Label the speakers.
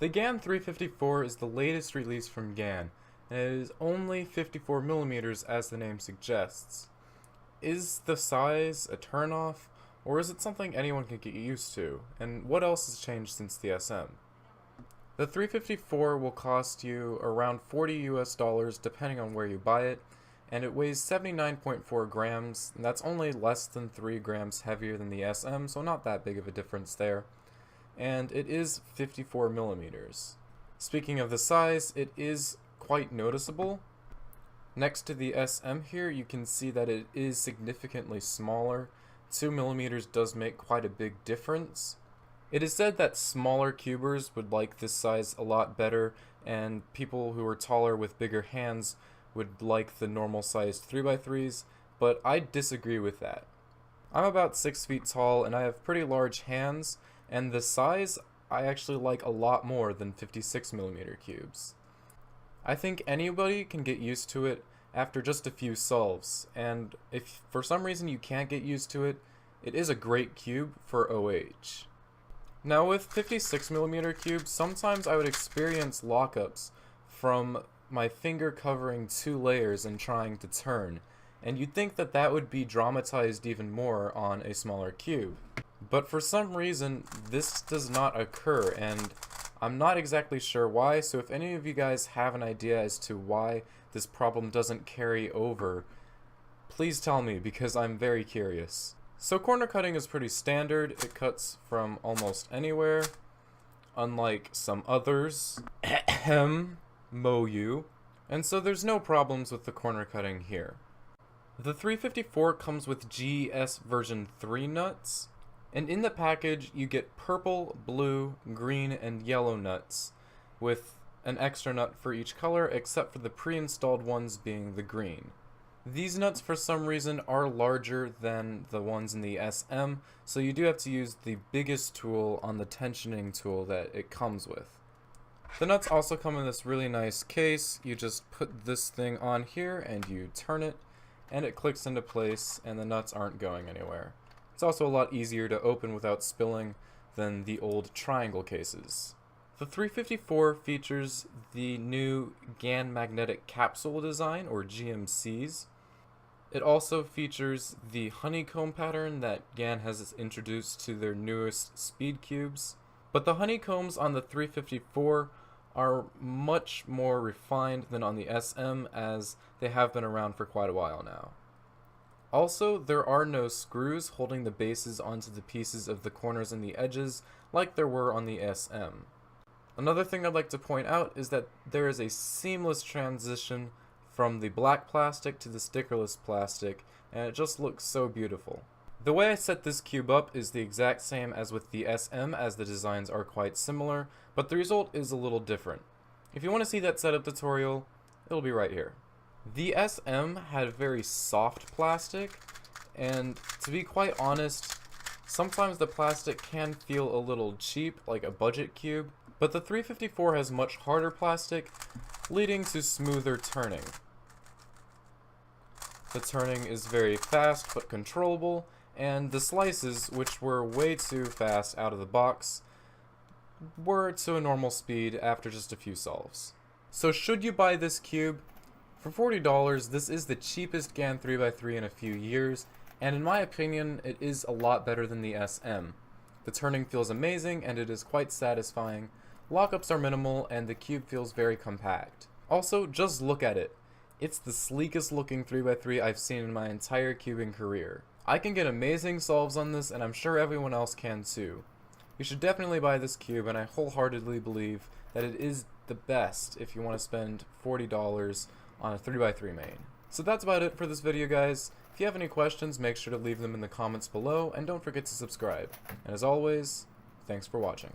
Speaker 1: The GAN 354 is the latest release from GAN, and it is only 54mm as the name suggests. Is the size a turnoff, or is it something anyone can get used to? And what else has changed since the SM? The 354 will cost you around $40 US depending on where you buy it, and it weighs 79.4 grams, and that's only less than 3 grams heavier than the SM, so not that big of a difference there. And it is 54mm. Speaking of the size, it is quite noticeable. Next to the SM here, you can see that it is significantly smaller. 2mm does make quite a big difference. It is said that smaller cubers would like this size a lot better, and people who are taller with bigger hands would like the normal sized 3x3s, but I disagree with that. I'm about 6 feet tall and I have pretty large hands, and the size I actually like a lot more than 56mm cubes. I think anybody can get used to it after just a few solves, and if for some reason you can't get used to it, it is a great cube for OH. Now with 56mm cubes, sometimes I would experience lockups from my finger covering 2 layers and trying to turn, and you'd think that that would be dramatized even more on a smaller cube. But for some reason, this does not occur, and I'm not exactly sure why, so if any of you guys have an idea as to why this problem doesn't carry over, please tell me, because I'm very curious. So corner cutting is pretty standard. It cuts from almost anywhere, unlike some others. Moyu. And so there's no problems with the corner cutting here. The 354 comes with GES version 3 nuts, and in the package you get purple, blue, green, and yellow nuts, with an extra nut for each color except for the pre-installed ones being the green. These nuts for some reason are larger than the ones in the SM, so you do have to use the biggest tool on the tensioning tool that it comes with. The nuts also come in this really nice case. You just put this thing on here and you turn it, and it clicks into place and the nuts aren't going anywhere. It's also a lot easier to open without spilling than the old triangle cases. The 354 features the new GAN magnetic capsule design, or GMCs. It also features the honeycomb pattern that GAN has introduced to their newest speed cubes. But the honeycombs on the 354 are much more refined than on the SM, as they have been around for quite a while now. Also, there are no screws holding the bases onto the pieces of the corners and the edges like there were on the SM. Another thing I'd like to point out is that there is a seamless transition from the black plastic to the stickerless plastic, and it just looks so beautiful. The way I set this cube up is the exact same as with the SM, as the designs are quite similar, but the result is a little different. If you want to see that setup tutorial, it'll be right here. The SM had very soft plastic, and to be quite honest, sometimes the plastic can feel a little cheap, like a budget cube, but the 354 has much harder plastic, leading to smoother turning. The turning is very fast but controllable, and the slices, which were way too fast out of the box, were to a normal speed after just a few solves. So should you buy this cube? For $40, this is the cheapest GAN 3x3 in a few years, and in my opinion, it is a lot better than the SM. The turning feels amazing, and it is quite satisfying. Lockups are minimal, and the cube feels very compact. Also, just look at it. It's the sleekest looking 3x3 I've seen in my entire cubing career. I can get amazing solves on this, and I'm sure everyone else can too. You should definitely buy this cube, and I wholeheartedly believe that it is the best if you want to spend $40 on a 3x3 main. So that's about it for this video, guys. If you have any questions, make sure to leave them in the comments below, and don't forget to subscribe. And as always, thanks for watching.